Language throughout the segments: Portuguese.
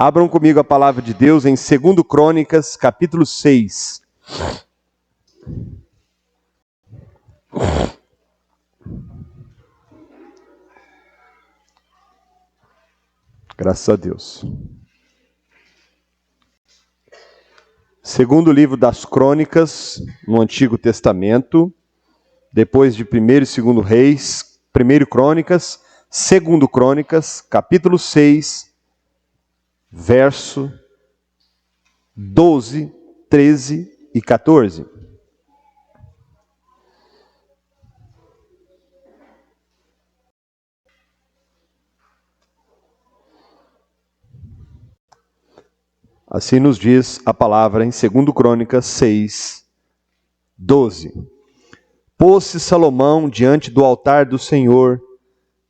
Abram comigo a palavra de Deus em 2 Crônicas, capítulo 6. Graças a Deus. Segundo livro das Crônicas, no Antigo Testamento, depois de 1º e 2º Reis, 1º Crônicas, 2º Crônicas, capítulo 6, verso 12, 13 e 14. Assim nos diz a palavra em 2 Crônicas 6, 12. Pôs-se Salomão diante do altar do Senhor,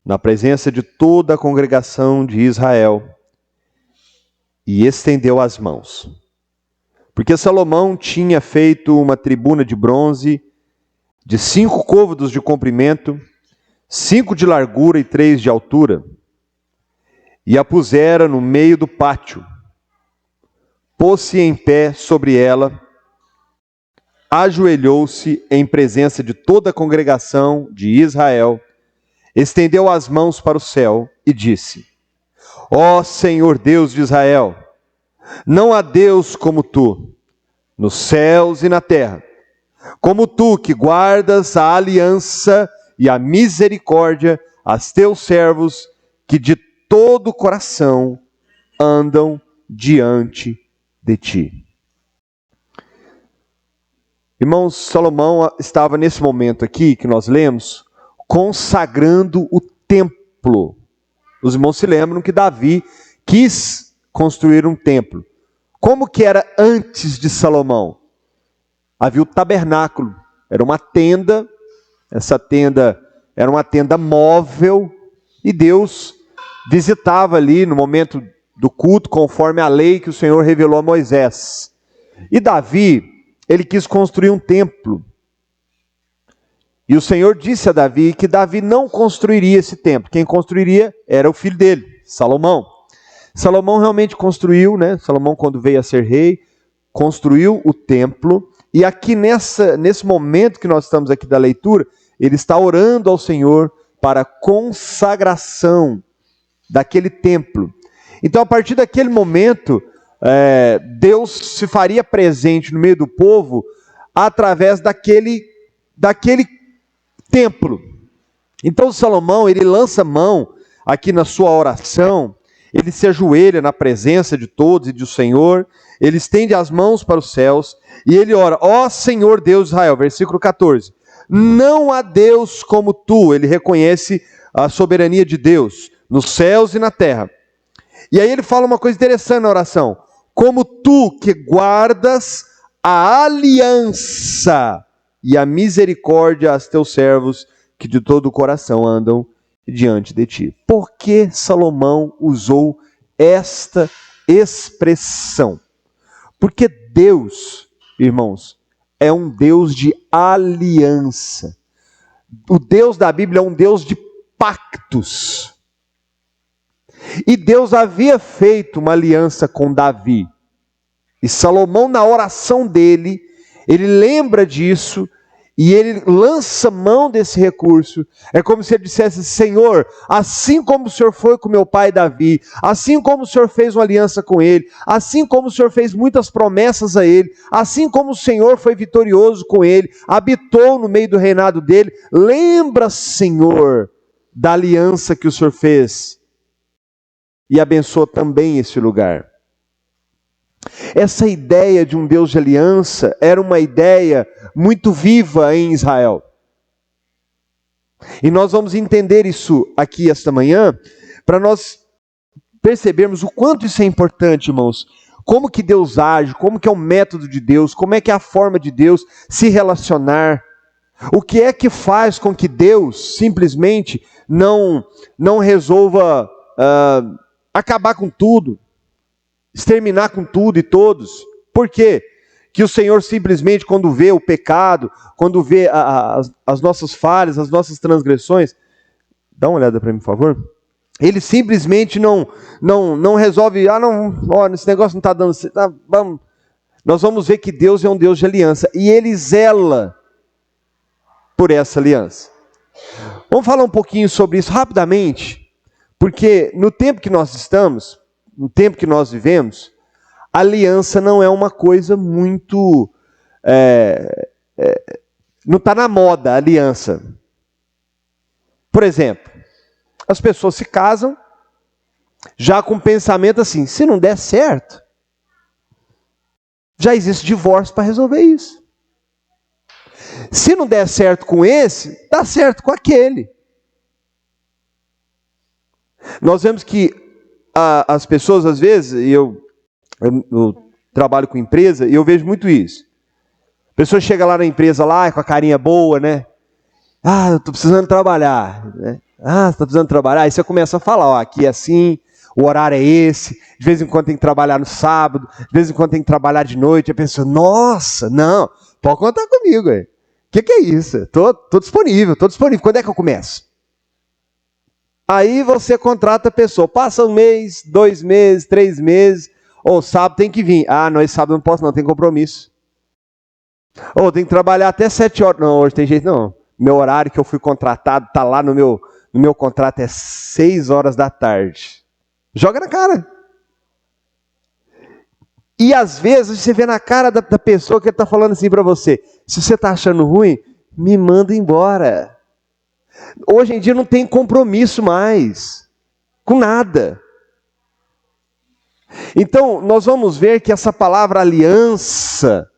na presença de toda a congregação de Israel, e estendeu as mãos. Porque Salomão tinha feito uma tribuna de bronze, de 5 côvados de comprimento, 5 de largura e 3 de altura, e a pusera no meio do pátio. Pôs-se em pé sobre ela, ajoelhou-se em presença de toda a congregação de Israel, estendeu as mãos para o céu e disse: Ó Senhor Deus de Israel, não há Deus como tu, nos céus e na terra, como tu que guardas a aliança e a misericórdia aos teus servos que de todo o coração andam diante de ti. Irmãos, Salomão estava nesse momento aqui que nós lemos, consagrando o templo. Os irmãos se lembram que Davi quis construir um templo. Como que era antes de Salomão? Havia o tabernáculo, era uma tenda, essa tenda era uma tenda móvel, e Deus visitava ali no momento do culto, conforme a lei que o Senhor revelou a Moisés. E Davi, ele quis construir um templo. E o Senhor disse a Davi que Davi não construiria esse templo. Quem construiria era o filho dele, Salomão. Salomão realmente construiu, né? Salomão, quando veio a ser rei, construiu o templo. E aqui nesse momento que nós estamos aqui da leitura, ele está orando ao Senhor para a consagração daquele templo. Então, a partir daquele momento, Deus se faria presente no meio do povo através daquele templo. Então, Salomão, ele lança mão aqui na sua oração, ele se ajoelha na presença de todos e do Senhor, ele estende as mãos para os céus e ele ora: ó Senhor Deus de Israel, versículo 14, não há Deus como tu. Ele reconhece a soberania de Deus nos céus e na terra. E aí ele fala uma coisa interessante na oração: como tu que guardas a aliança e a misericórdia aos teus servos que de todo o coração andam diante de ti. Por que Salomão usou esta expressão? Porque Deus, irmãos, é um Deus de aliança. O Deus da Bíblia é um Deus de pactos. E Deus havia feito uma aliança com Davi. E Salomão, na oração dele, ele lembra disso e ele lança mão desse recurso. É como se ele dissesse: Senhor, assim como o Senhor foi com meu pai Davi, assim como o Senhor fez uma aliança com ele, assim como o Senhor fez muitas promessas a ele, assim como o Senhor foi vitorioso com ele, habitou no meio do reinado dele, lembra, Senhor, da aliança que o Senhor fez e abençoa também esse lugar. Essa ideia de um Deus de aliança era uma ideia muito viva em Israel. E nós vamos entender isso aqui esta manhã, para nós percebermos o quanto isso é importante, irmãos. Como que Deus age, como que é o método de Deus, como é que é a forma de Deus se relacionar. O que é que faz com que Deus simplesmente não resolva acabar com tudo, exterminar com tudo e todos? Por quê? Que o Senhor simplesmente, quando vê o pecado, quando vê as nossas falhas, as nossas transgressões, dá uma olhada para mim, por favor. Ele simplesmente não resolve, esse negócio não está dando certo, vamos. Nós vamos ver que Deus é um Deus de aliança, e Ele zela por essa aliança. Vamos falar um pouquinho sobre isso rapidamente, porque no tempo que nós estamos, no tempo que nós vivemos, a aliança não é uma coisa muito... não está na moda a aliança. Por exemplo, as pessoas se casam já com o pensamento assim, se não der certo, já existe divórcio para resolver isso. Se não der certo com esse, dá certo com aquele. Nós vemos que as pessoas, às vezes, eu trabalho com empresa e eu vejo muito isso. A pessoa chega lá na empresa, lá com a carinha boa, né? Eu estou precisando trabalhar, né? Você está precisando trabalhar? Aí você começa a falar, aqui é assim, o horário é esse, de vez em quando tem que trabalhar no sábado, de vez em quando tem que trabalhar de noite. A pessoa, nossa, não, pode contar comigo. O que é isso? Estou disponível, quando é que eu começo? Aí você contrata a pessoa, passa 1 mês, 2 meses, 3 meses, sábado tem que vir. Não, esse sábado não posso não, tem compromisso. Tem que trabalhar até 7 horas. Não, hoje tem jeito não. Meu horário que eu fui contratado, está lá no meu contrato, é 6 horas da tarde. Joga na cara. E às vezes você vê na cara da pessoa que está falando assim para você, se você está achando ruim, me manda embora. Hoje em dia não tem compromisso mais, com nada. Então nós vamos ver que essa palavra aliança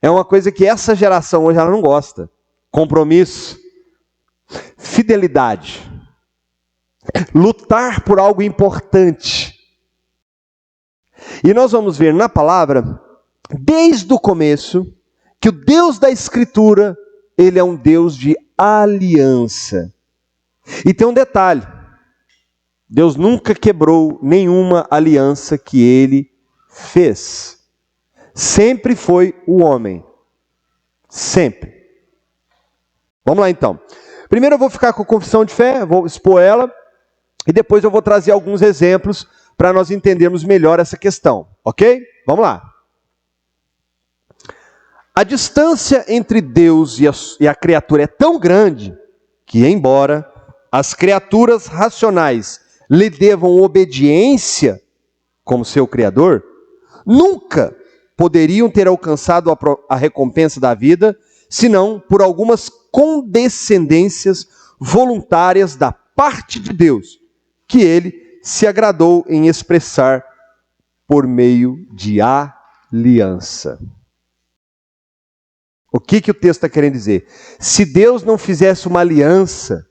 é uma coisa que essa geração hoje ela não gosta. Compromisso, fidelidade, lutar por algo importante. E nós vamos ver na palavra, desde o começo, que o Deus da Escritura, Ele é um Deus de aliança. E tem um detalhe, Deus nunca quebrou nenhuma aliança que Ele fez. Sempre foi o homem. Sempre. Vamos lá então. Primeiro eu vou ficar com a confissão de fé, vou expor ela, e depois eu vou trazer alguns exemplos para nós entendermos melhor essa questão, ok? Vamos lá. A distância entre Deus e a criatura é tão grande que, embora as criaturas racionais lhe devam obediência como seu Criador, nunca poderiam ter alcançado a recompensa da vida, senão por algumas condescendências voluntárias da parte de Deus, que Ele se agradou em expressar por meio de aliança. O que o texto está querendo dizer? Se Deus não fizesse uma aliança,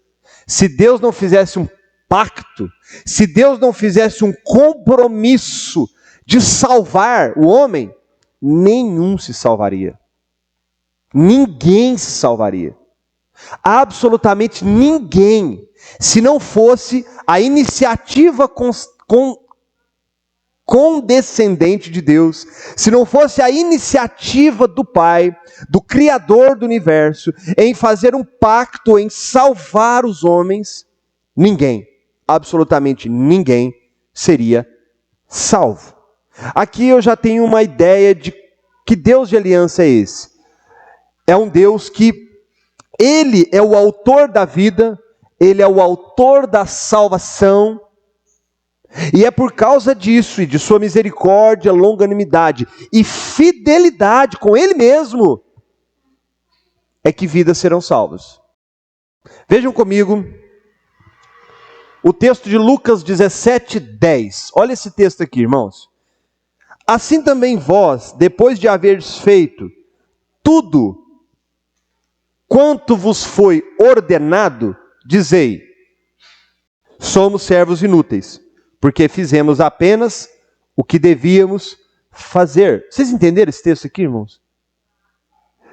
se Deus não fizesse um pacto, se Deus não fizesse um compromisso de salvar o homem, nenhum se salvaria. Ninguém se salvaria. Absolutamente ninguém. Se não fosse a iniciativa condescendente de Deus, se não fosse a iniciativa do Pai, do Criador do universo, em fazer um pacto, em salvar os homens, ninguém, absolutamente ninguém, seria salvo. Aqui eu já tenho uma ideia de que Deus de aliança é esse. É um Deus que Ele é o autor da vida, Ele é o autor da salvação, e é por causa disso, e de sua misericórdia, longanimidade e fidelidade com Ele mesmo, é que vidas serão salvas. Vejam comigo o texto de Lucas 17:10. Olha esse texto aqui, irmãos. Assim também vós, depois de haveres feito tudo quanto vos foi ordenado, dizei: somos servos inúteis, porque fizemos apenas o que devíamos fazer. Vocês entenderam esse texto aqui, irmãos?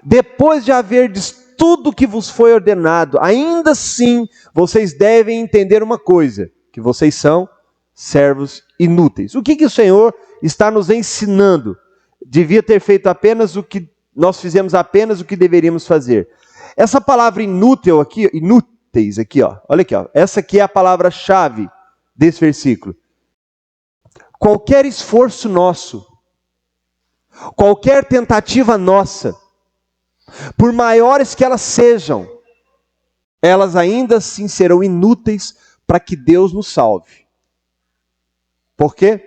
Depois de haverdes tudo que vos foi ordenado, ainda assim vocês devem entender uma coisa, que vocês são servos inúteis. O que o Senhor está nos ensinando? Devia ter feito apenas o que nós fizemos, apenas o que deveríamos fazer. Essa palavra inútil aqui, inúteis aqui, ó, olha aqui, ó, essa aqui é a palavra-chave desse versículo. Qualquer esforço nosso, qualquer tentativa nossa, por maiores que elas sejam, elas ainda assim serão inúteis para que Deus nos salve. Por quê?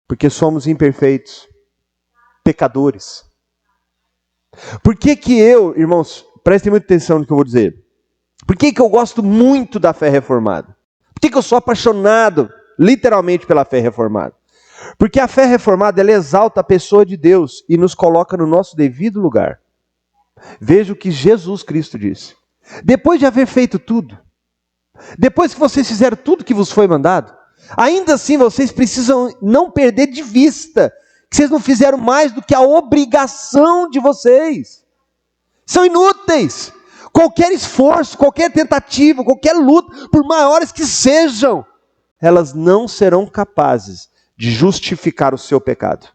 Porque somos imperfeitos, pecadores. Por que que eu, irmãos, prestem muita atenção no que eu vou dizer. Por que que eu gosto muito da fé reformada? Por que que eu sou apaixonado, literalmente, pela fé reformada? Porque a fé reformada, ela exalta a pessoa de Deus e nos coloca no nosso devido lugar. Veja o que Jesus Cristo disse. Depois de haver feito tudo, depois que vocês fizeram tudo que vos foi mandado, ainda assim vocês precisam não perder de vista que vocês não fizeram mais do que a obrigação de vocês. São inúteis. Qualquer esforço, qualquer tentativa, qualquer luta, por maiores que sejam, elas não serão capazes de justificar o seu pecado,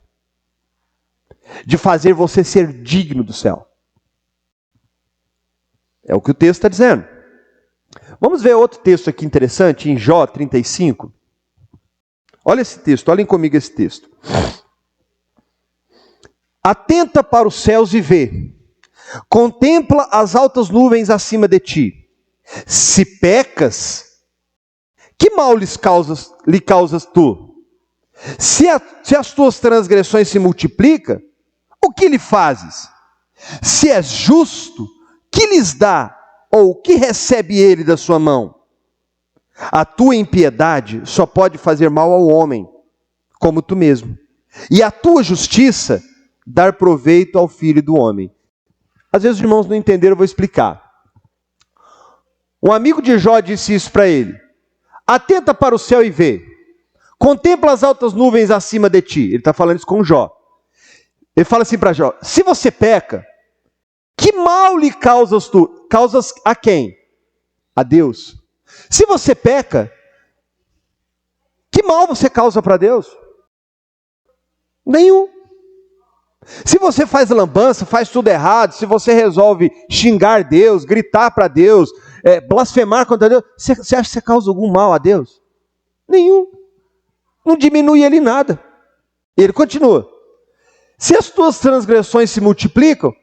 de fazer você ser digno do céu. É o que o texto está dizendo. Vamos ver outro texto aqui interessante, em Jó 35. Olha esse texto, olhem comigo esse texto. Atenta para os céus e vê. Contempla as altas nuvens acima de ti. Se pecas, que mal lhe causas tu? Se as tuas transgressões se multiplicam, o que lhe fazes? Se és justo, que lhes dá, ou que recebe ele da sua mão? A tua impiedade só pode fazer mal ao homem, como tu mesmo. E a tua justiça, dar proveito ao filho do homem. Às vezes os irmãos não entenderam, eu vou explicar. Um amigo de Jó disse isso para ele. Atenta para o céu e vê. Contempla as altas nuvens acima de ti. Ele está falando isso com Jó. Ele fala assim para Jó, se você peca, que mal lhe causas tu? Causas a quem? A Deus. Se você peca, que mal você causa para Deus? Nenhum. Se você faz lambança, faz tudo errado, se você resolve xingar Deus, gritar para Deus, blasfemar contra Deus, você acha que você causa algum mal a Deus? Nenhum. Não diminui ele nada. Ele continua. Se as tuas transgressões se multiplicam,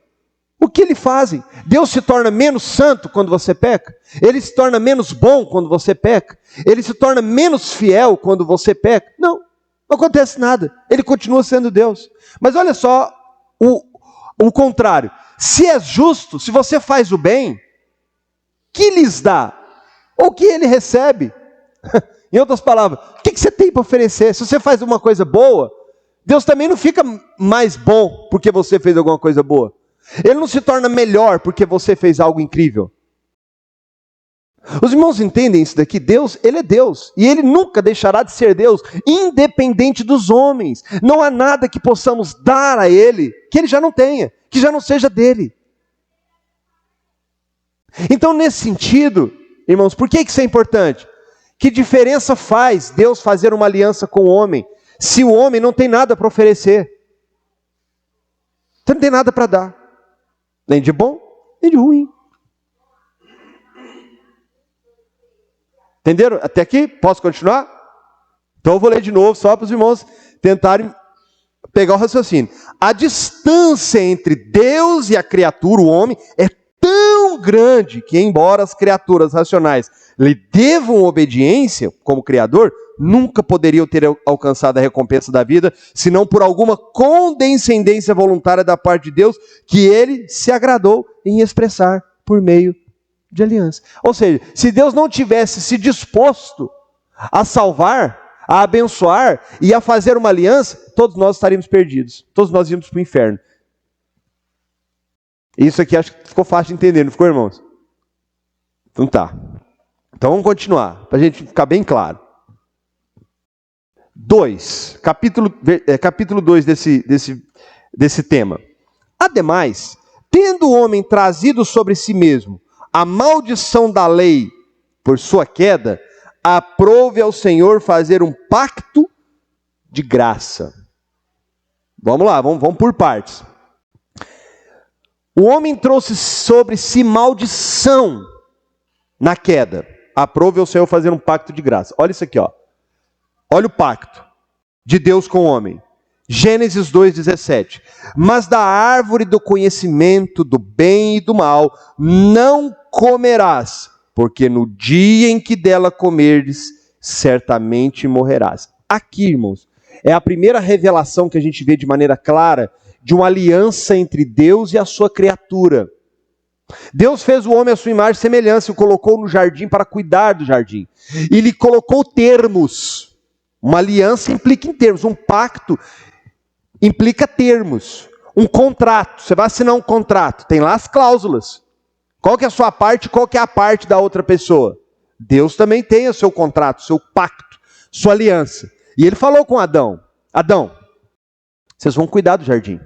o que ele fazem? Deus se torna menos santo quando você peca? Ele se torna menos bom quando você peca? Ele se torna menos fiel quando você peca? Não, não acontece nada. Ele continua sendo Deus. Mas olha só o contrário. Se é justo, se você faz o bem, que lhes dá? Ou que ele recebe? Em outras palavras, o que você tem para oferecer? Se você faz uma coisa boa, Deus também não fica mais bom porque você fez alguma coisa boa. Ele não se torna melhor porque você fez algo incrível. Os irmãos entendem isso daqui? Deus, Ele é Deus. E Ele nunca deixará de ser Deus, independente dos homens. Não há nada que possamos dar a Ele, que Ele já não tenha, que já não seja dEle. Então, nesse sentido, irmãos, por que isso é importante? Que diferença faz Deus fazer uma aliança com o homem, se o homem não tem nada para oferecer? Você não tem nada para dar. Nem de bom, nem de ruim. Entenderam? Até aqui? Posso continuar? Então eu vou ler de novo, só para os irmãos tentarem pegar o raciocínio. A distância entre Deus e a criatura, o homem, é tão grande que, embora as criaturas racionais lhe devam obediência como Criador, nunca poderiam ter alcançado a recompensa da vida, senão por alguma condescendência voluntária da parte de Deus, que Ele se agradou em expressar por meio de aliança. Ou seja, se Deus não tivesse se disposto a salvar, a abençoar e a fazer uma aliança, todos nós estaríamos perdidos. Todos nós íamos para o inferno. Isso aqui acho que ficou fácil de entender, não ficou, irmãos? Então tá. Então vamos continuar, para a gente ficar bem claro. 2, capítulo 2 desse tema. Ademais, tendo o homem trazido sobre si mesmo a maldição da lei por sua queda, aprove ao Senhor fazer um pacto de graça. Vamos lá, vamos por partes. O homem trouxe sobre si maldição na queda. aprove ao Senhor fazer um pacto de graça. Olha isso aqui, ó. Olha o pacto de Deus com o homem. Gênesis 2,17. Mas da árvore do conhecimento do bem e do mal não comerás, porque no dia em que dela comerdes, certamente morrerás. Aqui, irmãos, é a primeira revelação que a gente vê de maneira clara de uma aliança entre Deus e a sua criatura. Deus fez o homem à sua imagem e semelhança e o colocou no jardim para cuidar do jardim. E lhe colocou termos. Uma aliança implica em termos, um pacto implica termos. Um contrato, você vai assinar um contrato, tem lá as cláusulas. Qual que é a sua parte, qual que é a parte da outra pessoa? Deus também tem o seu contrato, o seu pacto, sua aliança. E ele falou com Adão, Adão, vocês vão cuidar do jardim.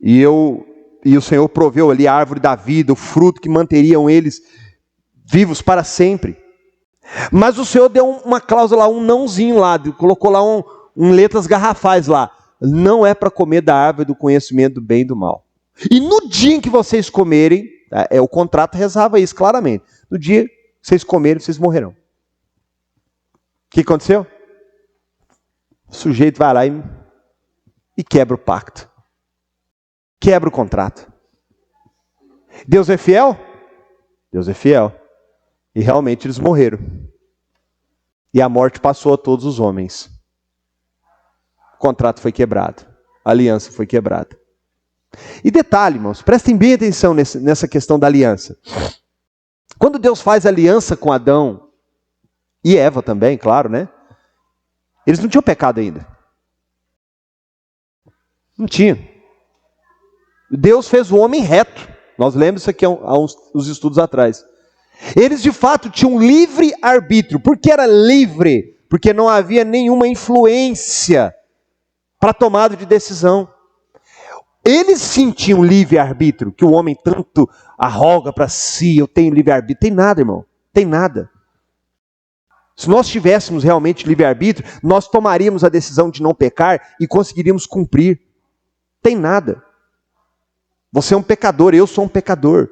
E o Senhor proveu ali a árvore da vida, o fruto que manteriam eles vivos para sempre. Mas o Senhor deu uma cláusula, um nãozinho lá, colocou lá um letras garrafais lá. Não é para comer da árvore do conhecimento do bem e do mal. E no dia em que vocês comerem, o contrato rezava isso claramente. No dia que vocês comerem, vocês morrerão. O que aconteceu? O sujeito vai lá e quebra o pacto. Quebra o contrato. Deus é fiel? Deus é fiel. E realmente eles morreram. E a morte passou a todos os homens. O contrato foi quebrado. A aliança foi quebrada. E detalhe, irmãos, prestem bem atenção nessa questão da aliança. Quando Deus faz aliança com Adão e Eva também, claro, né? Eles não tinham pecado ainda. Não tinha. Deus fez o homem reto. Nós lemos isso aqui há uns estudos atrás. Eles de fato tinham livre arbítrio. Por que era livre? Porque não havia nenhuma influência para tomada de decisão. Eles sentiam livre arbítrio, que o homem tanto arroga para si, eu tenho livre arbítrio. Tem nada, irmão. Tem nada. Se nós tivéssemos realmente livre arbítrio, nós tomaríamos a decisão de não pecar e conseguiríamos cumprir. Tem nada. Você é um pecador, eu sou um pecador.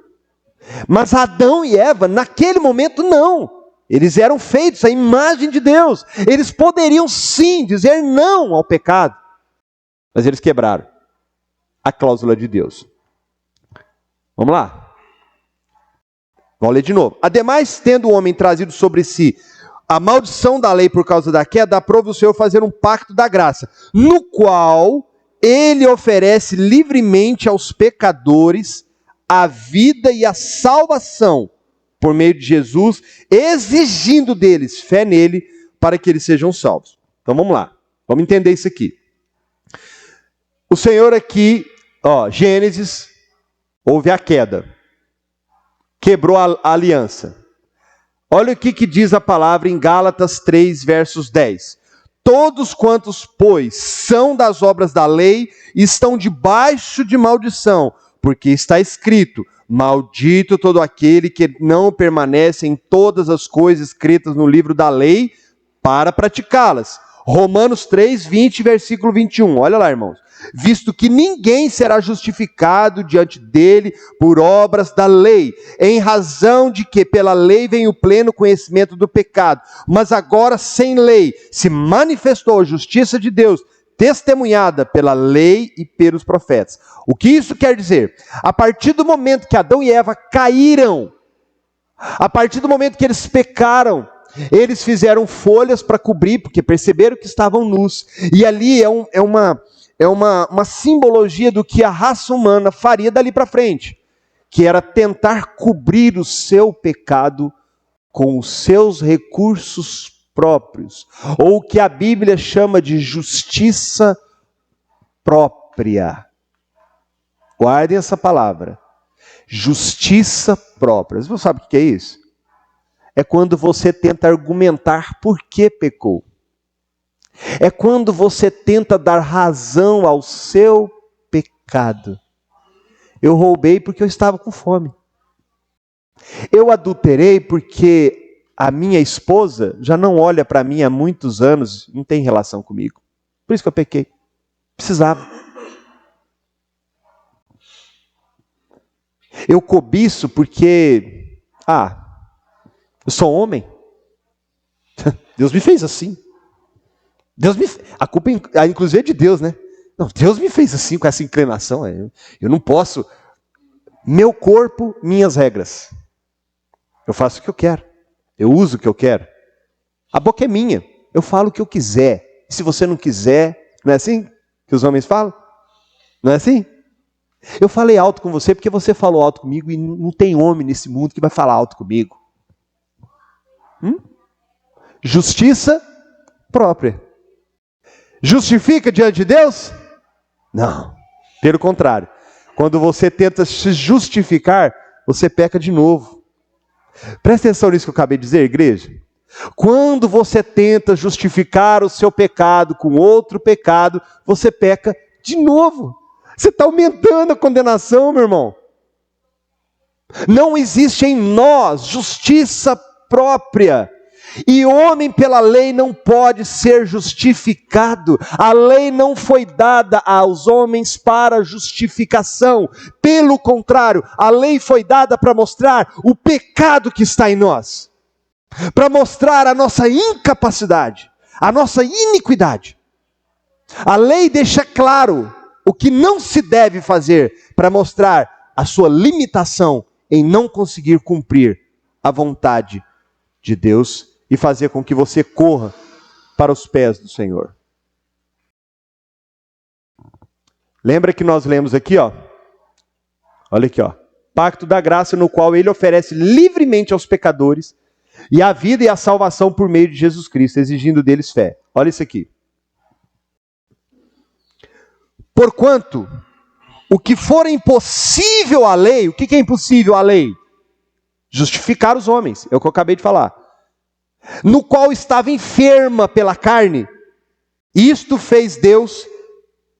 Mas Adão e Eva, naquele momento, não. Eles eram feitos à imagem de Deus. Eles poderiam sim dizer não ao pecado. Mas eles quebraram a cláusula de Deus. Vamos lá. Vamos ler de novo. Ademais, tendo o homem trazido sobre si a maldição da lei por causa da queda, aprove o Senhor fazer um pacto da graça, no qual ele oferece livremente aos pecadores a vida e a salvação por meio de Jesus, exigindo deles fé nele para que eles sejam salvos. Então vamos lá, vamos entender isso aqui. O Senhor aqui, Gênesis, houve a queda, quebrou a aliança. Olha o que diz a palavra em Gálatas 3, versos 10. Todos quantos, pois, são das obras da lei, estão debaixo de maldição, porque está escrito, maldito todo aquele que não permanece em todas as coisas escritas no livro da lei para praticá-las. Romanos 3, 20, versículo 21. Olha lá, irmãos. Visto que ninguém será justificado diante dele por obras da lei, em razão de que pela lei vem o pleno conhecimento do pecado, mas agora sem lei se manifestou a justiça de Deus, testemunhada pela lei e pelos profetas. O que isso quer dizer? A partir do momento que Adão e Eva caíram, a partir do momento que eles pecaram, eles fizeram folhas para cobrir, porque perceberam que estavam nus, e ali é uma simbologia do que a raça humana faria dali para frente, que era tentar cobrir o seu pecado com os seus recursos próprios, ou o que a Bíblia chama de justiça própria. Guardem essa palavra, justiça própria. Você sabe o que é isso? É quando você tenta argumentar por que pecou. É quando você tenta dar razão ao seu pecado. Eu roubei porque eu estava com fome. Eu adulterei porque a minha esposa já não olha para mim há muitos anos, não tem relação comigo. Por isso que eu pequei. Precisava. Eu cobiço porque, Eu sou homem. Deus me fez assim. A culpa, inclusive, é de Deus, né? Não, Deus me fez assim, com essa inclinação. Eu não posso. Meu corpo, minhas regras. Eu faço o que eu quero. Eu uso o que eu quero. A boca é minha. Eu falo o que eu quiser. E se você não quiser, não é assim que os homens falam? Não é assim? Eu falei alto com você porque você falou alto comigo e não tem homem nesse mundo que vai falar alto comigo. Justiça própria. Justifica diante de Deus? Não. Pelo contrário. Quando você tenta se justificar, você peca de novo. Presta atenção nisso que eu acabei de dizer, igreja. Quando você tenta justificar o seu pecado com outro pecado, você peca de novo. Você está aumentando a condenação, meu irmão. Não existe em nós justiça própria. E homem pela lei não pode ser justificado. A lei não foi dada aos homens para justificação. Pelo contrário, a lei foi dada para mostrar o pecado que está em nós. Para mostrar a nossa incapacidade, a nossa iniquidade. A lei deixa claro o que não se deve fazer para mostrar a sua limitação em não conseguir cumprir a vontade de Deus e fazer com que você corra para os pés do Senhor. Lembra que nós lemos aqui, ó? Olha aqui, ó. Pacto da graça no qual ele oferece livremente aos pecadores e a vida e a salvação por meio de Jesus Cristo, exigindo deles fé. Olha isso aqui. Porquanto, o que for impossível à lei, o que é impossível à lei? Justificar os homens, é o que eu acabei de falar. No qual estava enferma pela carne, isto fez Deus,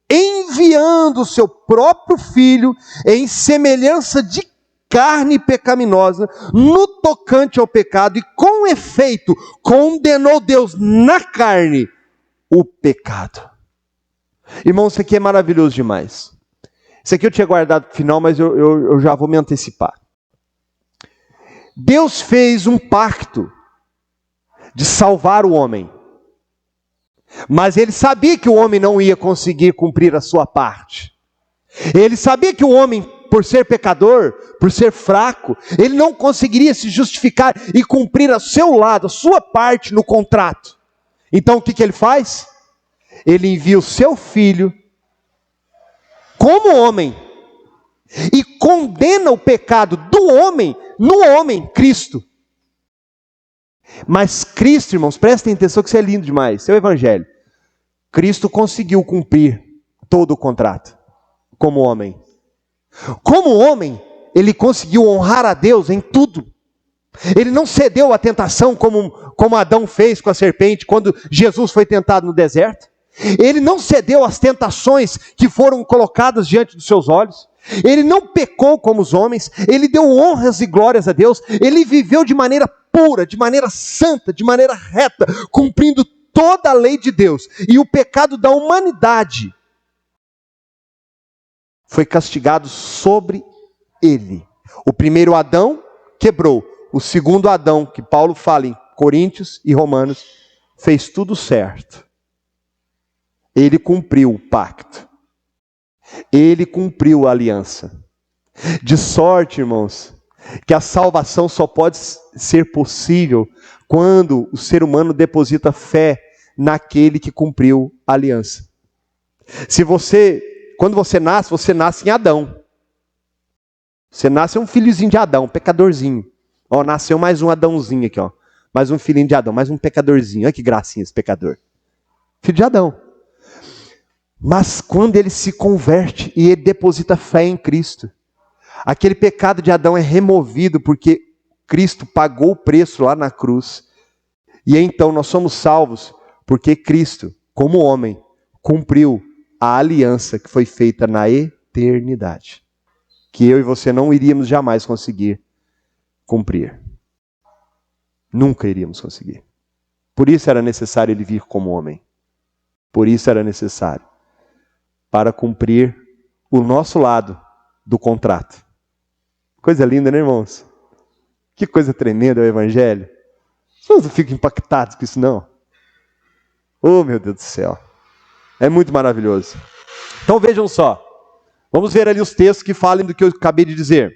enviando o seu próprio Filho em semelhança de carne pecaminosa, no tocante ao pecado, e com efeito condenou Deus na carne o pecado. Irmão, isso aqui é maravilhoso demais. Isso aqui eu tinha guardado para o final, mas eu já vou me antecipar. Deus fez um pacto de salvar o homem. Mas ele sabia que o homem não ia conseguir cumprir a sua parte. Ele sabia que o homem, por ser pecador, por ser fraco, ele não conseguiria se justificar e cumprir a seu lado, a sua parte no contrato. Então o que ele faz? Ele envia o seu filho como homem e condena o pecado do homem no homem, Cristo. Mas Cristo, irmãos, prestem atenção que isso é lindo demais, seu evangelho. Cristo conseguiu cumprir todo o contrato, como homem. Como homem, ele conseguiu honrar a Deus em tudo. Ele não cedeu à tentação como Adão fez com a serpente, quando Jesus foi tentado no deserto. Ele não cedeu às tentações que foram colocadas diante dos seus olhos. Ele não pecou como os homens. Ele deu honras e glórias a Deus. Ele viveu de maneira pura, de maneira santa, de maneira reta, cumprindo toda a lei de Deus. E o pecado da humanidade foi castigado sobre ele. O primeiro Adão quebrou. O segundo Adão, que Paulo fala em Coríntios e Romanos, fez tudo certo. Ele cumpriu o pacto. Ele cumpriu a aliança. De sorte, irmãos, que a salvação só pode ser possível quando o ser humano deposita fé naquele que cumpriu a aliança. Quando você nasce em Adão. Você nasce um filhozinho de Adão, um pecadorzinho. Ó, nasceu mais um Adãozinho aqui, ó. Mais um filhinho de Adão, mais um pecadorzinho. Olha que gracinha esse pecador. Filho de Adão. Mas quando ele se converte e ele deposita fé em Cristo, aquele pecado de Adão é removido porque Cristo pagou o preço lá na cruz. E então nós somos salvos porque Cristo, como homem, cumpriu a aliança que foi feita na eternidade, que eu e você não iríamos jamais conseguir cumprir. Nunca iríamos conseguir. Por isso era necessário ele vir como homem. Por isso era necessário. Para cumprir o nosso lado do contrato. Coisa linda, né, irmãos? Que coisa tremenda é o Evangelho. Vocês não ficam impactados com isso, não? Oh, meu Deus do céu. É muito maravilhoso. Então vejam só. Vamos ver ali os textos que falem do que eu acabei de dizer.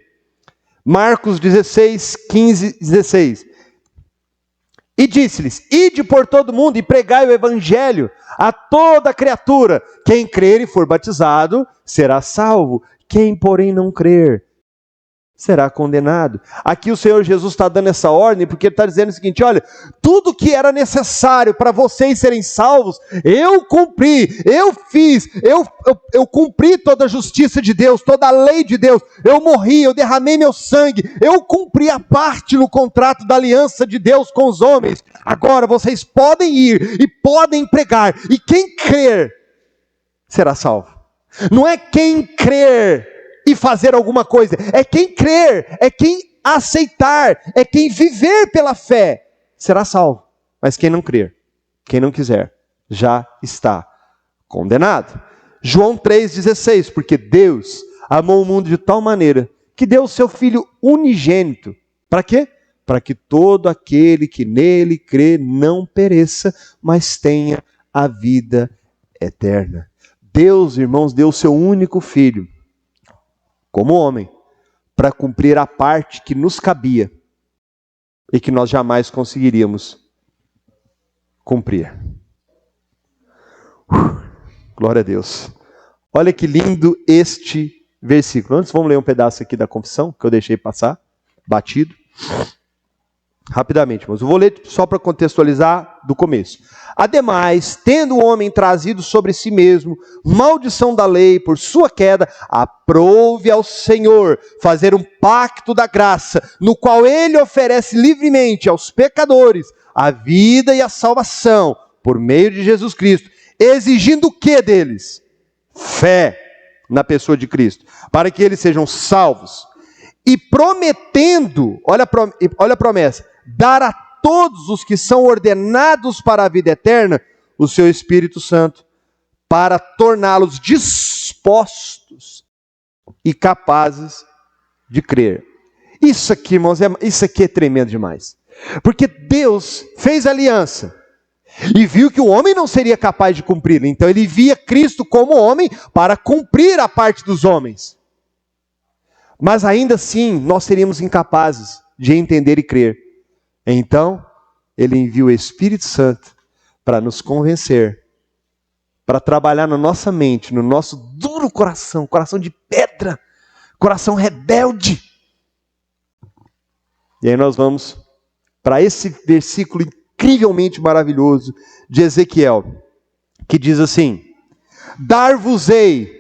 Marcos 16, 15, 16. E disse-lhes: ide por todo mundo e pregai o evangelho a toda criatura. Quem crer e for batizado será salvo. Quem, porém, não crer será condenado. Aqui o Senhor Jesus está dando essa ordem porque ele está dizendo o seguinte: olha, tudo que era necessário para vocês serem salvos, eu cumpri, eu fiz, eu cumpri toda a justiça de Deus, toda a lei de Deus, eu morri, eu derramei meu sangue, eu cumpri a parte no contrato da aliança de Deus com os homens. Agora vocês podem ir e podem pregar, e quem crer será salvo. Não é quem crer e fazer alguma coisa, é quem crer, é quem aceitar, é quem viver pela fé, será salvo. Mas quem não crer, quem não quiser, já está condenado. João 3,16, porque Deus amou o mundo de tal maneira, que deu o seu Filho unigênito. Para quê? Para que todo aquele que nele crê não pereça, mas tenha a vida eterna. Deus, irmãos, deu o seu único Filho, como homem, para cumprir a parte que nos cabia e que nós jamais conseguiríamos cumprir. Glória a Deus. Olha que lindo este versículo. Antes vamos ler um pedaço aqui da confissão, que eu deixei passar, batido. Rapidamente, mas eu vou ler só para contextualizar do começo. Ademais, tendo o homem trazido sobre si mesmo maldição da lei por sua queda, aprove ao Senhor fazer um pacto da graça, no qual ele oferece livremente aos pecadores a vida e a salvação por meio de Jesus Cristo, exigindo o que deles? Fé na pessoa de Cristo, para que eles sejam salvos. E prometendo, olha a promessa, dar a todos os que são ordenados para a vida eterna o seu Espírito Santo, para torná-los dispostos e capazes de crer. Isso aqui, irmãos, isso aqui é tremendo demais. Porque Deus fez aliança e viu que o homem não seria capaz de cumpri-la. Então ele via Cristo como homem para cumprir a parte dos homens. Mas ainda assim, nós seríamos incapazes de entender e crer. Então, ele envia o Espírito Santo para nos convencer, para trabalhar na nossa mente, no nosso duro coração, coração de pedra, coração rebelde. E aí nós vamos para esse versículo incrivelmente maravilhoso de Ezequiel, que diz assim: dar-vos-ei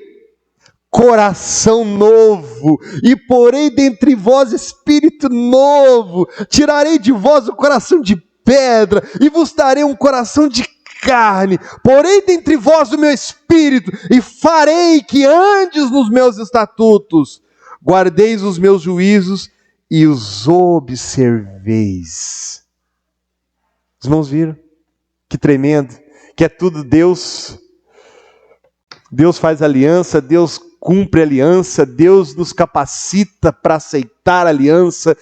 coração novo, e porei dentre vós espírito novo, tirarei de vós o coração de pedra, e vos darei um coração de carne, porei dentre vós o meu espírito, e farei que andes nos meus estatutos, guardeis os meus juízos, e os observeis. Os irmãos viram? Que tremendo, que é tudo Deus. Deus faz aliança, Deus cumpre aliança, Deus nos capacita para aceitar a aliança.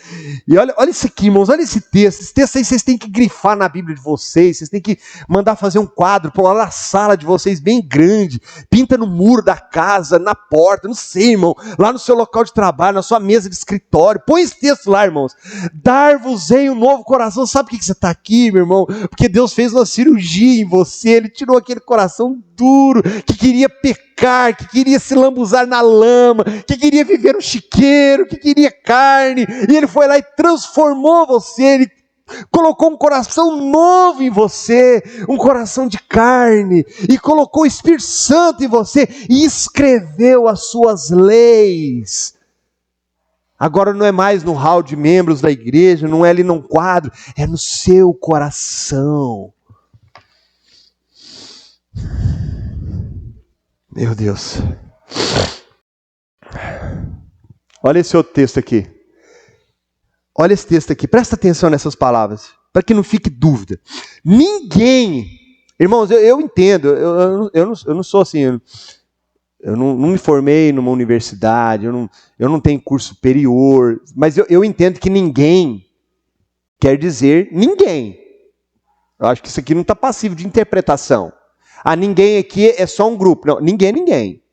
E olha isso aqui, irmãos, olha esse texto aí vocês têm que grifar na Bíblia de vocês têm que mandar fazer um quadro, pôr lá na sala de vocês bem grande, pinta no muro da casa, na porta, não sei, irmão, lá no seu local de trabalho, na sua mesa de escritório, põe esse texto lá, irmãos. Dar-vos-ei um novo coração. Sabe por que você está aqui, meu irmão? Porque Deus fez uma cirurgia em você, Ele tirou aquele coração duro, que queria pecar, que queria se lambuzar na lama, que queria viver no chiqueiro, que queria carne, e Ele foi lá e transformou você, Ele colocou um coração novo em você, um coração de carne, e colocou o Espírito Santo em você, e escreveu as suas leis. Agora não é mais no hall de membros da igreja, não é ali num quadro, é no seu coração. Meu Deus. Olha esse outro texto aqui. Olha esse texto aqui. Presta atenção nessas palavras, para que não fique dúvida. Ninguém, irmãos, eu entendo, eu não sou assim, eu não me formei numa universidade, eu não tenho curso superior, mas eu entendo que ninguém quer dizer ninguém. Eu acho que isso aqui não está passível de interpretação. Ninguém aqui é só um grupo. Não, ninguém é ninguém.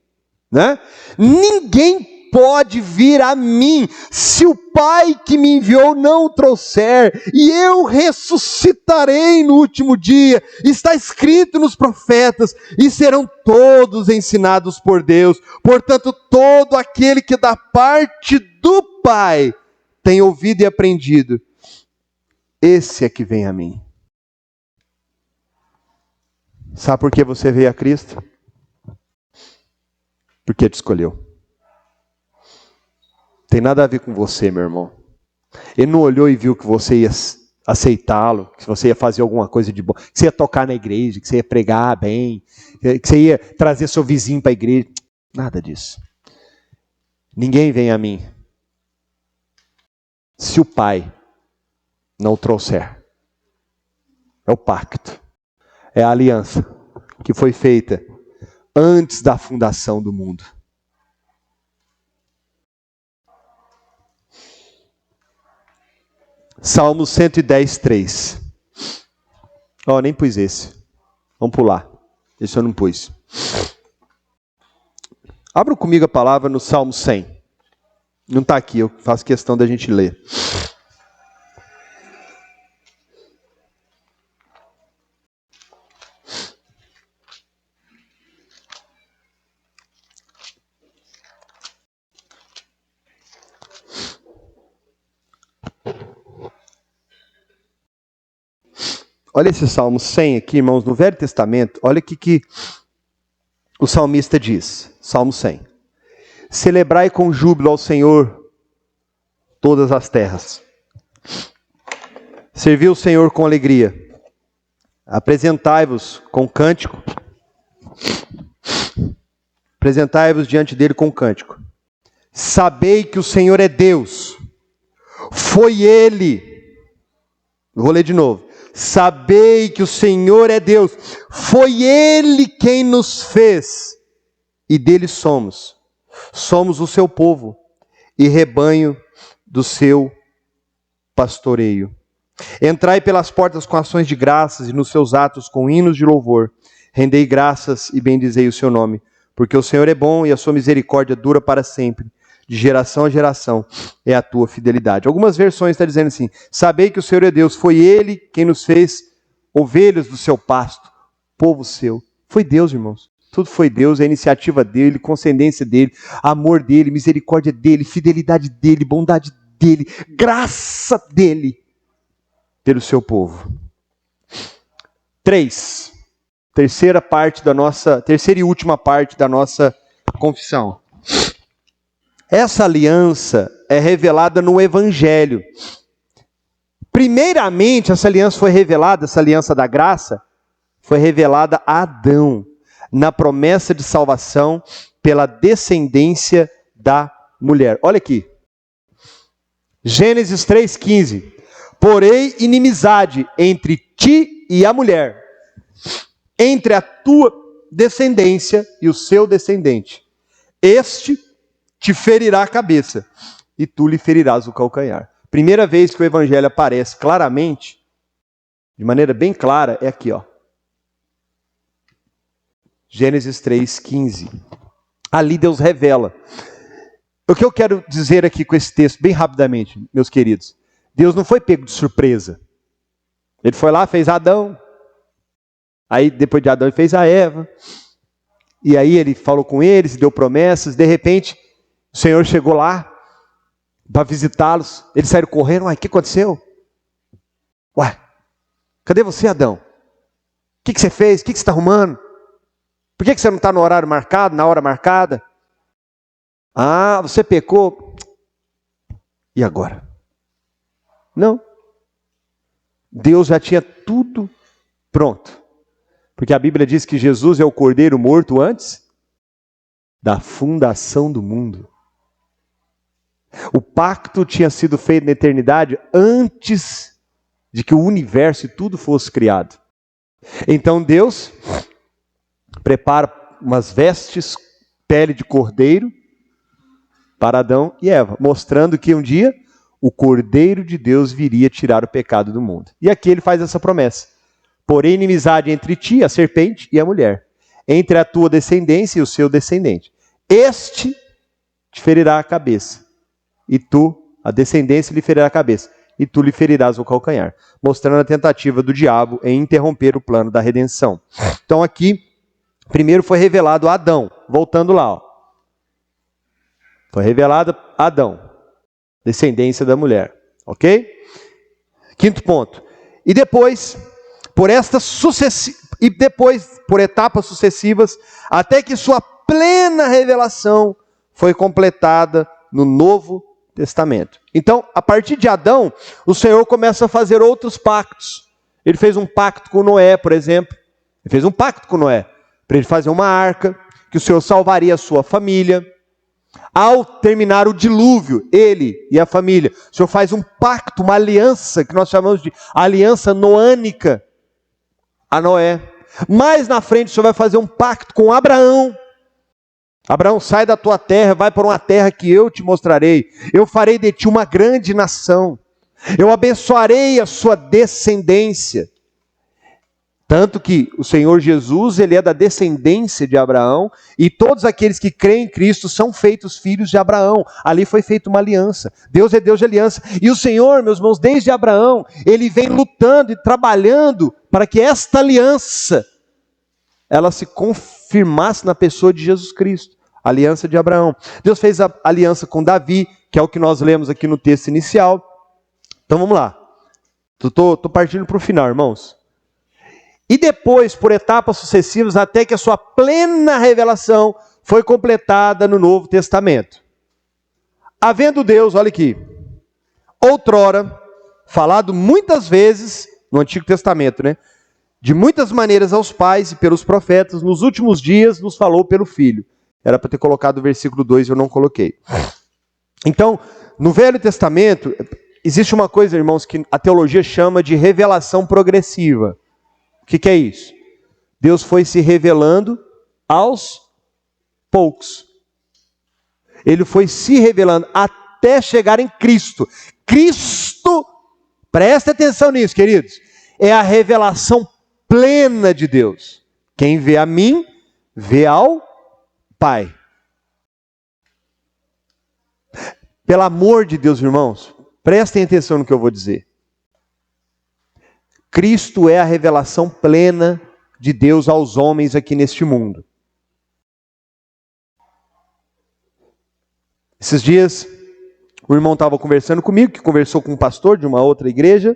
Né? Ninguém pode vir a mim se o Pai que me enviou não o trouxer, e eu ressuscitarei no último dia. Está escrito nos profetas, e serão todos ensinados por Deus. Portanto, todo aquele que da parte do Pai tem ouvido e aprendido, esse é que vem a mim. Sabe por que você veio a Cristo? Porque te escolheu. Tem nada a ver com você, meu irmão. Ele não olhou e viu que você ia aceitá-lo, que você ia fazer alguma coisa de bom, que você ia tocar na igreja, que você ia pregar bem, que você ia trazer seu vizinho para a igreja. Nada disso. Ninguém vem a mim se o Pai não o trouxer. É o pacto. É a aliança que foi feita antes da fundação do mundo. Salmo 110, 3. Nem pus esse. Vamos pular. Esse eu não pus. Abra comigo a palavra no Salmo 100. Não está aqui, eu faço questão da gente ler. Olha esse Salmo 100 aqui, irmãos, no Velho Testamento. Olha o que o salmista diz. Salmo 100. Celebrai com júbilo ao Senhor todas as terras. Servi o Senhor com alegria. Apresentai-vos com cântico. Apresentai-vos diante dele com cântico. Sabei que o Senhor é Deus. Foi Ele. Vou ler de novo. Sabei que o Senhor é Deus, foi Ele quem nos fez, e dele somos. Somos o seu povo, e rebanho do seu pastoreio. Entrai pelas portas com ações de graças, e nos seus atos com hinos de louvor. Rendei graças e bendizei o seu nome, porque o Senhor é bom, e a sua misericórdia dura para sempre. De geração a geração é a tua fidelidade. Algumas versões estão dizendo assim: sabei que o Senhor é Deus, foi Ele quem nos fez ovelhas do seu pasto, povo seu. Foi Deus, irmãos. Tudo foi Deus, a iniciativa dele, concedência dele, amor dele, misericórdia dele, fidelidade dele, bondade dele, graça dele pelo seu povo. 3. Terceira e última parte da nossa confissão. Essa aliança é revelada no Evangelho. Primeiramente, essa aliança foi revelada, essa aliança da graça, foi revelada a Adão, na promessa de salvação pela descendência da mulher. Olha aqui. Gênesis 3,15. Porém, inimizade entre ti e a mulher, entre a tua descendência e o seu descendente. Este te ferirá a cabeça, e tu lhe ferirás o calcanhar. Primeira vez que o Evangelho aparece claramente, de maneira bem clara, é aqui, ó. Gênesis 3,15. Ali Deus revela. O que eu quero dizer aqui com esse texto, bem rapidamente, meus queridos. Deus não foi pego de surpresa. Ele foi lá, fez Adão. Aí, depois de Adão, ele fez a Eva. E aí ele falou com eles, deu promessas. De repente, o Senhor chegou lá para visitá-los. Eles saíram correndo. Uai, o que aconteceu? Uai, cadê você, Adão? O que você fez? O que você está arrumando? Por que você não está no horário marcado, na hora marcada? Você pecou. E agora? Não. Deus já tinha tudo pronto. Porque a Bíblia diz que Jesus é o cordeiro morto antes da fundação do mundo. O pacto tinha sido feito na eternidade antes de que o universo e tudo fosse criado. Então Deus prepara umas vestes, pele de cordeiro, para Adão e Eva, mostrando que um dia o Cordeiro de Deus viria tirar o pecado do mundo. E aqui ele faz essa promessa. Porém, inimizade entre ti, a serpente, e a mulher, entre a tua descendência e o seu descendente. Este te ferirá a cabeça, e tu, a descendência, lhe ferirá a cabeça, e tu lhe ferirás o calcanhar. Mostrando a tentativa do diabo em interromper o plano da redenção. Então aqui, primeiro foi revelado a Adão. Voltando lá, ó. Foi revelado a Adão, descendência da mulher. Ok? Quinto ponto. E depois, por etapas sucessivas, até que sua plena revelação foi completada no Novo Testamento. Então, a partir de Adão, o Senhor começa a fazer outros pactos. Ele fez um pacto com Noé, por exemplo. Ele fez um pacto com Noé, para ele fazer uma arca, que o Senhor salvaria a sua família. Ao terminar o dilúvio, ele e a família, o Senhor faz um pacto, uma aliança, que nós chamamos de aliança noânica a Noé. Mais na frente, o Senhor vai fazer um pacto com Abraão. Abraão, sai da tua terra, vai para uma terra que eu te mostrarei. Eu farei de ti uma grande nação. Eu abençoarei a sua descendência. Tanto que o Senhor Jesus, ele é da descendência de Abraão, e todos aqueles que creem em Cristo são feitos filhos de Abraão. Ali foi feita uma aliança. Deus é Deus de aliança. E o Senhor, meus irmãos, desde Abraão, ele vem lutando e trabalhando para que esta aliança, ela se confirmasse na pessoa de Jesus Cristo. A aliança de Abraão. Deus fez a aliança com Davi, que é o que nós lemos aqui no texto inicial. Então vamos lá. Estou partindo para o final, irmãos. E depois, por etapas sucessivas, até que a sua plena revelação foi completada no Novo Testamento. Havendo Deus, olha aqui, outrora, falado muitas vezes no Antigo Testamento, né? De muitas maneiras aos pais e pelos profetas, nos últimos dias nos falou pelo Filho. Era para ter colocado o versículo 2 e eu não coloquei. Então, no Velho Testamento, existe uma coisa, irmãos, que a teologia chama de revelação progressiva. O que é isso? Deus foi se revelando aos poucos. Ele foi se revelando até chegar em Cristo. Cristo, presta atenção nisso, queridos, é a revelação plena de Deus. Quem vê a mim, vê ao Pai. Pelo amor de Deus, irmãos, prestem atenção no que eu vou dizer. Cristo é a revelação plena de Deus aos homens aqui neste mundo. Esses dias, o irmão estava conversando comigo, que conversou com um pastor de uma outra igreja,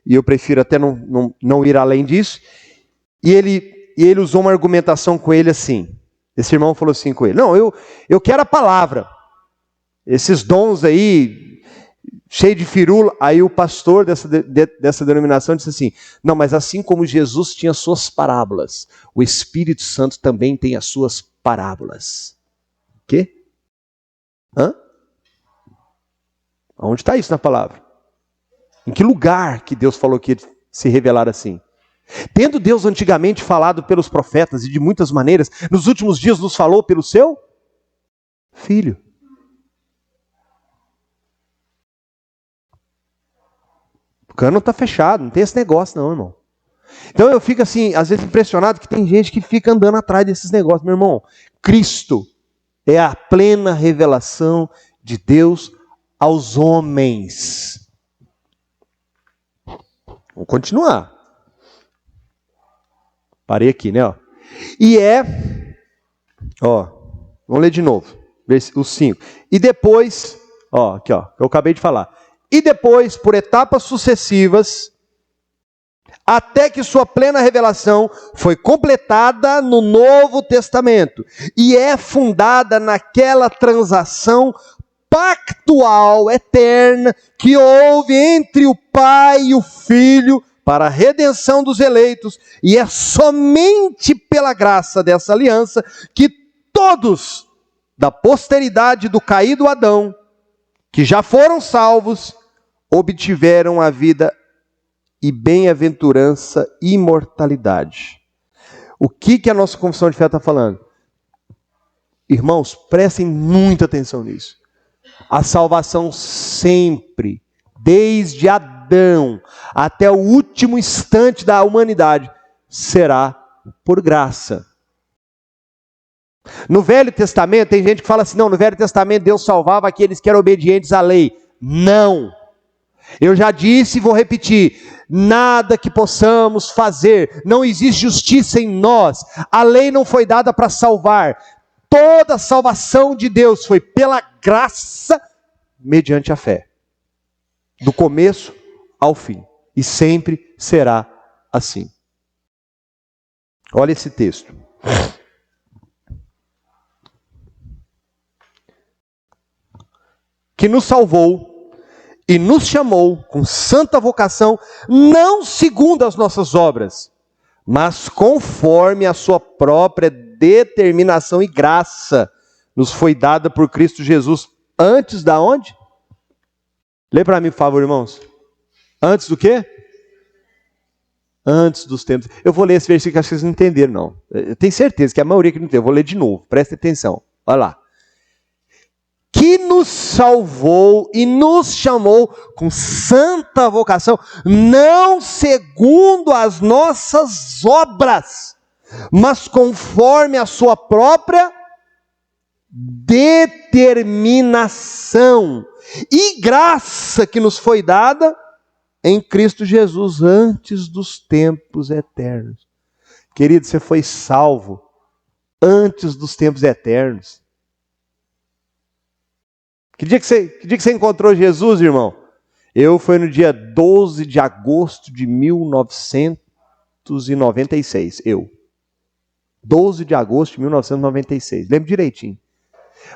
e eu prefiro até não ir além disso, e ele usou uma argumentação com ele assim. Esse irmão falou assim com ele: não, eu quero a palavra. Esses dons aí, cheio de firula. Aí o pastor dessa denominação disse assim: não, mas assim como Jesus tinha suas parábolas, o Espírito Santo também tem as suas parábolas. O quê? Hã? Onde está isso na palavra? Em que lugar que Deus falou que ia se revelar assim? Tendo Deus antigamente falado pelos profetas e de muitas maneiras, nos últimos dias nos falou pelo seu Filho. O cano está fechado, não tem esse negócio não, irmão. Então eu fico assim, às vezes impressionado que tem gente que fica andando atrás desses negócios. Meu irmão, Cristo é a plena revelação de Deus aos homens. Vamos continuar. Parei aqui, né? Ó. E vamos ler de novo, versículo 5. E depois, aqui, eu acabei de falar. E depois, por etapas sucessivas, até que sua plena revelação foi completada no Novo Testamento e é fundada naquela transação pactual eterna que houve entre o Pai e o Filho para a redenção dos eleitos, e é somente pela graça dessa aliança que todos da posteridade do caído Adão, que já foram salvos, obtiveram a vida e bem-aventurança e imortalidade. O que a nossa confissão de fé está falando? Irmãos, prestem muita atenção nisso. A salvação sempre desde Adão até o último instante da humanidade, será por graça. No Velho Testamento, tem gente que fala assim, não, no Velho Testamento Deus salvava aqueles que eram obedientes à lei. Não. Eu já disse e vou repetir, nada que possamos fazer, não existe justiça em nós, a lei não foi dada para salvar, toda a salvação de Deus foi pela graça, mediante a fé, do começo ao fim, e sempre será assim. Olha esse texto. Que nos salvou e nos chamou com santa vocação, não segundo as nossas obras, mas conforme a sua própria determinação e graça, nos foi dada por Cristo Jesus, antes da onde? Lê para mim, por favor, irmãos. Antes do quê? Antes dos tempos. Eu vou ler esse versículo que acho que vocês não entenderam, não. Eu tenho certeza que a maioria que não entendeu. Eu vou ler de novo, presta atenção. Olha lá. Que nos salvou e nos chamou com santa vocação, não segundo as nossas obras, mas conforme a sua própria determinação e graça que nos foi dada em Cristo Jesus antes dos tempos eternos. Querido, você foi salvo antes dos tempos eternos. Que dia que você encontrou Jesus, irmão? Foi no dia 12 de agosto de 1996. 12 de agosto de 1996. Lembro direitinho.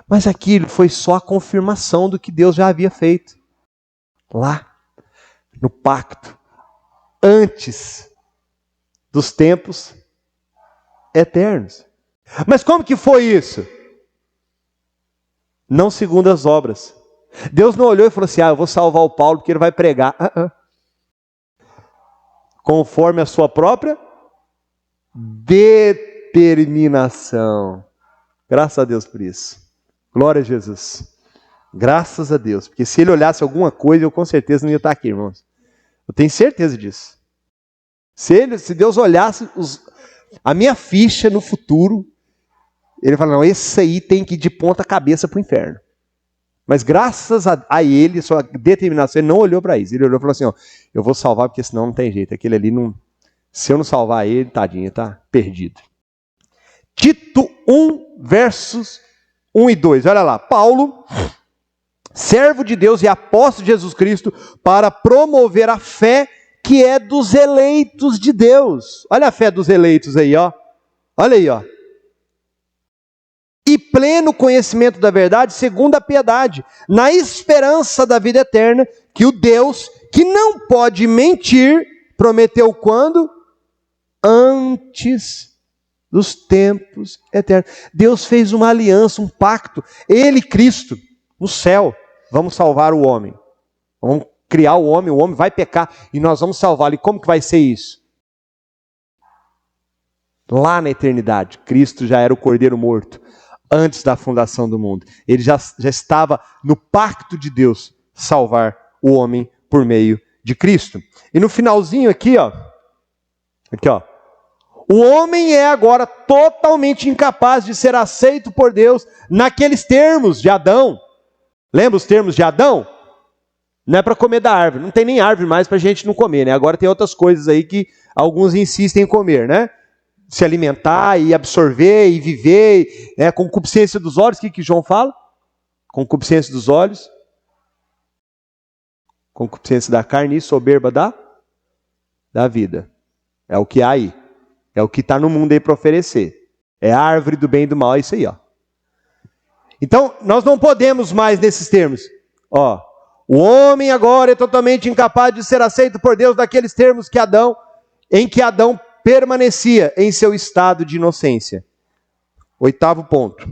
Mas aquilo foi só a confirmação do que Deus já havia feito. Lá, no pacto. Antes dos tempos eternos. Mas como que foi isso? Não segundo as obras. Deus não olhou e falou assim, eu vou salvar o Paulo porque ele vai pregar. Conforme a sua própria determinação. Graças a Deus por isso. Glória a Jesus. Graças a Deus. Porque se ele olhasse alguma coisa, eu com certeza não ia estar aqui, irmãos. Eu tenho certeza disso. Se Deus olhasse a minha ficha no futuro, ele fala, não, esse aí tem que ir de ponta cabeça para o inferno. Mas graças a ele, sua determinação, ele não olhou para isso. Ele olhou e falou assim, eu vou salvar porque senão não tem jeito. Aquele ali, se eu não salvar ele, tadinho, está perdido. Tito 1, versos 1 e 2. Olha lá, Paulo, servo de Deus e apóstolo de Jesus Cristo, para promover a fé que é dos eleitos de Deus. Olha a fé dos eleitos aí, ó. Olha aí, ó. E pleno conhecimento da verdade, segundo a piedade, na esperança da vida eterna, que o Deus, que não pode mentir, prometeu quando? Antes dos tempos eternos. Deus fez uma aliança, um pacto. Ele, Cristo, no céu, vamos salvar o homem. Vamos criar o homem vai pecar e nós vamos salvá-lo. E como que vai ser isso? Lá na eternidade, Cristo já era o Cordeiro morto. Antes da fundação do mundo. Ele já estava no pacto de Deus salvar o homem por meio de Cristo. E no finalzinho aqui, ó. O homem é agora totalmente incapaz de ser aceito por Deus naqueles termos de Adão. Lembra os termos de Adão? Não é para comer da árvore. Não tem nem árvore mais para a gente não comer, né? Agora tem outras coisas aí que alguns insistem em comer, né? Se alimentar e absorver e viver, né? Concupiscência dos olhos, o que João fala? Concupiscência dos olhos, concupiscência da carne e soberba da vida. É o que há aí. É o que está no mundo aí para oferecer. É a árvore do bem e do mal, é isso aí, ó. Então, nós não podemos mais nesses termos. Ó, o homem agora é totalmente incapaz de ser aceito por Deus naqueles termos em que Adão permanecia em seu estado de inocência. 8º ponto.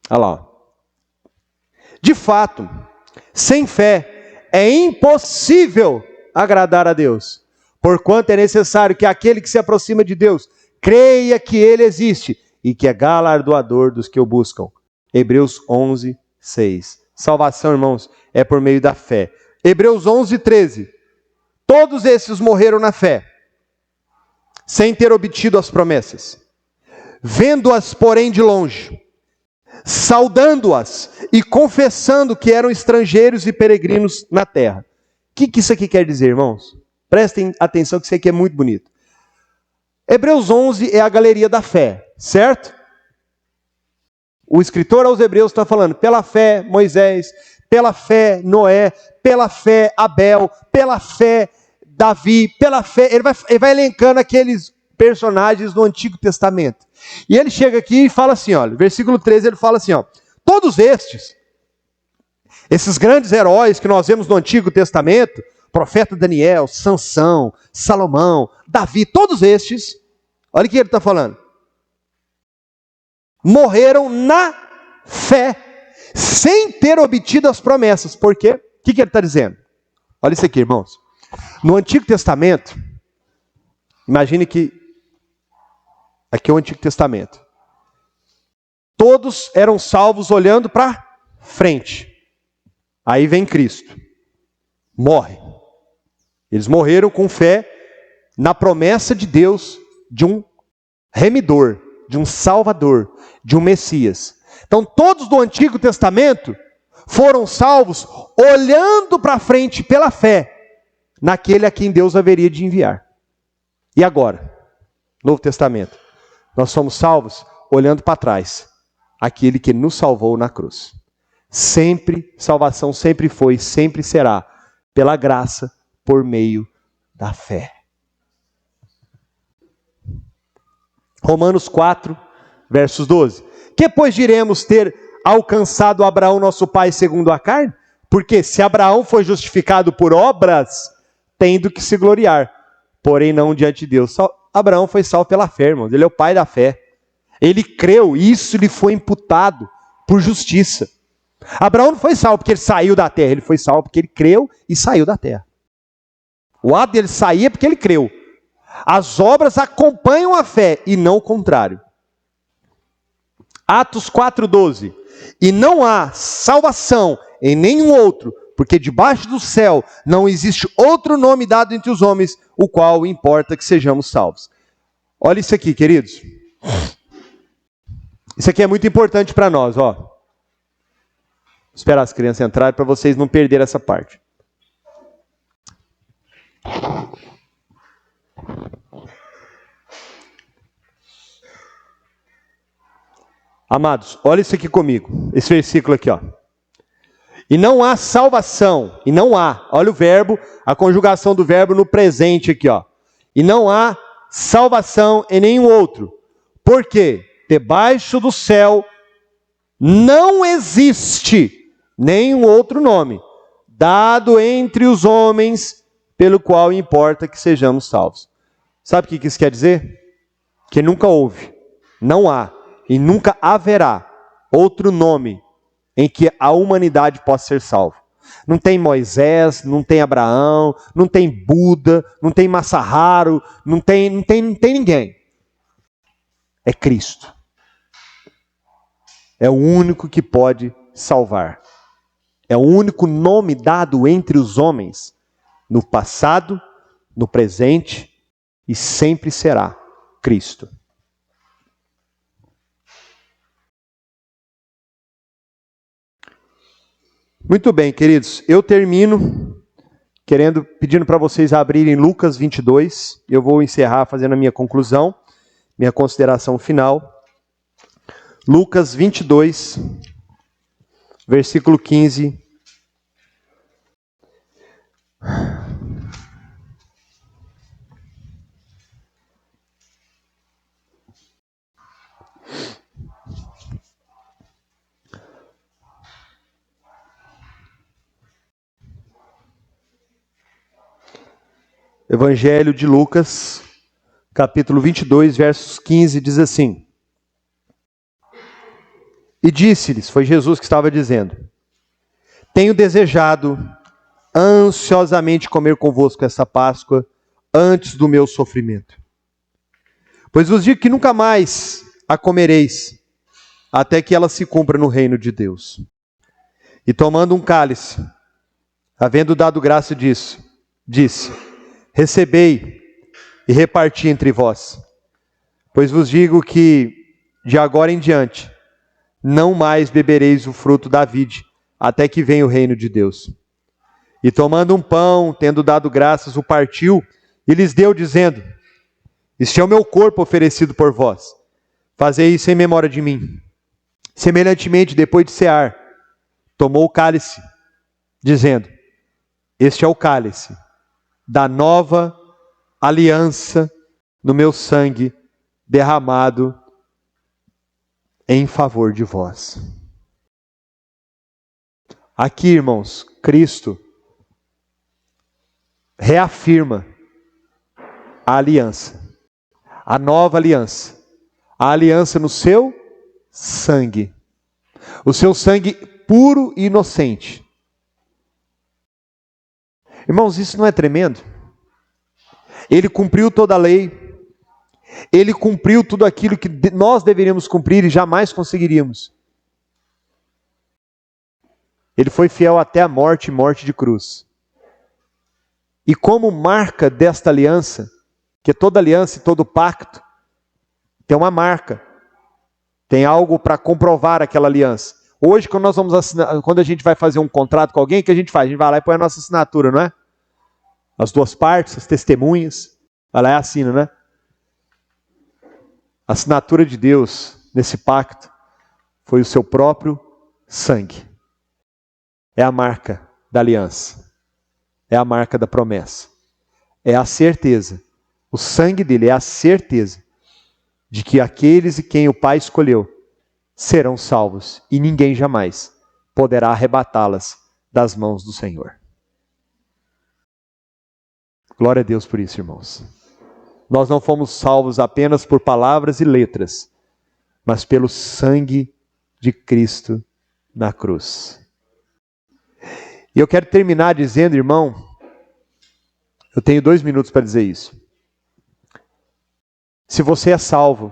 Olha lá. De fato, sem fé é impossível agradar a Deus, porquanto é necessário que aquele que se aproxima de Deus creia que Ele existe e que é galardoador dos que o buscam. Hebreus 11, 6. Salvação, irmãos, é por meio da fé. Hebreus 11, 13. Todos esses morreram na fé, sem ter obtido as promessas. Vendo-as, porém, de longe, saudando-as e confessando que eram estrangeiros e peregrinos na terra. O que isso aqui quer dizer, irmãos? Prestem atenção que isso aqui é muito bonito. Hebreus 11 é a galeria da fé, certo? O escritor aos Hebreus está falando, pela fé Moisés, pela fé Noé, pela fé Abel, pela fé Davi, pela fé... Ele vai elencando aqueles personagens do Antigo Testamento. E ele chega aqui e fala assim, olha, versículo 13 ele fala assim, ó, todos esses grandes heróis que nós vemos no Antigo Testamento, profeta Daniel, Sansão, Salomão, Davi, todos estes, olha o que ele está falando, morreram na fé, sem ter obtido as promessas. Por quê? O que ele está dizendo? Olha isso aqui, irmãos. No Antigo Testamento, imagine que, aqui é o Antigo Testamento, todos eram salvos olhando para frente. Aí vem Cristo, morre. Eles morreram com fé na promessa de Deus de um remidor, de um salvador, de um Messias. Então todos do Antigo Testamento foram salvos olhando para frente pela fé naquele a quem Deus haveria de enviar. E agora, Novo Testamento, nós somos salvos olhando para trás, aquele que nos salvou na cruz. Sempre, salvação sempre foi, sempre será, pela graça, por meio da fé. Romanos 4, versos 12. Que pois diremos ter alcançado Abraão, nosso pai, segundo a carne? Porque se Abraão foi justificado por obras, tem do que se gloriar, porém não diante de Deus. Abraão foi salvo pela fé, irmãos. Ele é o pai da fé. Ele creu, e isso lhe foi imputado por justiça. Abraão não foi salvo porque ele saiu da terra, ele foi salvo porque ele creu e saiu da terra. O ato dele sair é porque ele creu. As obras acompanham a fé e não o contrário. Atos 4,12. E não há salvação em nenhum outro, porque debaixo do céu não existe outro nome dado entre os homens, o qual importa que sejamos salvos. Olha isso aqui, queridos. Isso aqui é muito importante para nós, ó. Vou esperar as crianças entrarem para vocês não perderem essa parte. Amados, olha isso aqui comigo. Esse versículo aqui, ó. E não há salvação, e não há, olha o verbo, a conjugação do verbo no presente aqui, ó. E não há salvação em nenhum outro. Porque debaixo do céu não existe nenhum outro nome dado entre os homens pelo qual importa que sejamos salvos. Sabe o que isso quer dizer? Que nunca houve, não há e nunca haverá outro nome em que a humanidade possa ser salva. Não tem Moisés, não tem Abraão, não tem Buda, não tem Masaharu, não tem ninguém. É Cristo. É o único que pode salvar. É o único nome dado entre os homens, no passado, no presente e sempre será Cristo. Muito bem, queridos, eu termino pedindo para vocês abrirem Lucas 22. Eu vou encerrar fazendo a minha conclusão, minha consideração final. Lucas 22, versículo 15. Evangelho de Lucas, capítulo 22, versos 15, diz assim: E disse-lhes, foi Jesus que estava dizendo: Tenho desejado ansiosamente comer convosco essa Páscoa antes do meu sofrimento. Pois vos digo que nunca mais a comereis, até que ela se cumpra no reino de Deus. E tomando um cálice, havendo dado graça disso, disse: recebei e reparti entre vós, pois vos digo que de agora em diante não mais bebereis o fruto da vide, até que venha o reino de Deus. E tomando um pão, tendo dado graças, o partiu e lhes deu, dizendo: este é o meu corpo oferecido por vós, fazei isso em memória de mim. Semelhantemente, depois de cear, tomou o cálice, dizendo: este é o cálice da nova aliança no meu sangue, derramado em favor de vós. Aqui, irmãos, Cristo reafirma a aliança, a nova aliança, a aliança no seu sangue, o seu sangue puro e inocente. Irmãos, isso não é tremendo? Ele cumpriu toda a lei, ele cumpriu tudo aquilo que nós deveríamos cumprir e jamais conseguiríamos. Ele foi fiel até a morte, morte de cruz. E como marca desta aliança, que toda aliança e todo pacto tem uma marca, tem algo para comprovar aquela aliança. Hoje, quando nós vamos assinar, quando a gente vai fazer um contrato com alguém, o que a gente faz? A gente vai lá e põe a nossa assinatura, não é? As duas partes, as testemunhas, vai lá e assina, né? A assinatura de Deus nesse pacto foi o seu próprio sangue. É a marca da aliança. É a marca da promessa. É a certeza. O sangue dele é a certeza de que aqueles em quem o Pai escolheu serão salvos e ninguém jamais poderá arrebatá-las das mãos do Senhor. Glória a Deus por isso, irmãos. Nós não fomos salvos apenas por palavras e letras, mas pelo sangue de Cristo na cruz. E eu quero terminar dizendo, irmão, eu tenho 2 minutos para dizer isso. Se você é salvo,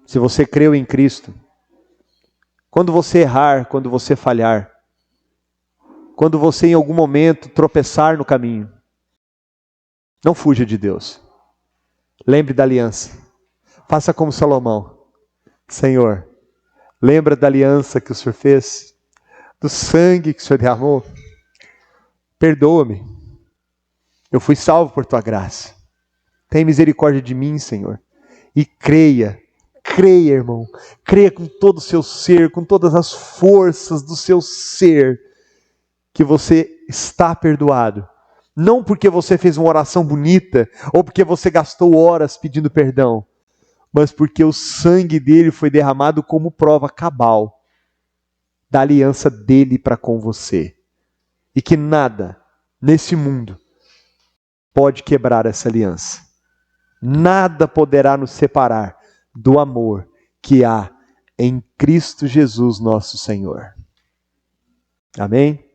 se você creu em Cristo, quando você errar, quando você falhar, quando você em algum momento tropeçar no caminho, não fuja de Deus. Lembre da aliança. Faça como Salomão. Senhor, lembra da aliança que o Senhor fez, do sangue que o Senhor derramou. Perdoa-me. Eu fui salvo por tua graça. Tem misericórdia de mim, Senhor. E creia, irmão. Creia com todo o seu ser, com todas as forças do seu ser, que você está perdoado. Não porque você fez uma oração bonita, ou porque você gastou horas pedindo perdão, mas porque o sangue dele foi derramado como prova cabal da aliança dele para com você. E que nada nesse mundo pode quebrar essa aliança. Nada poderá nos separar do amor que há em Cristo Jesus nosso Senhor. Amém?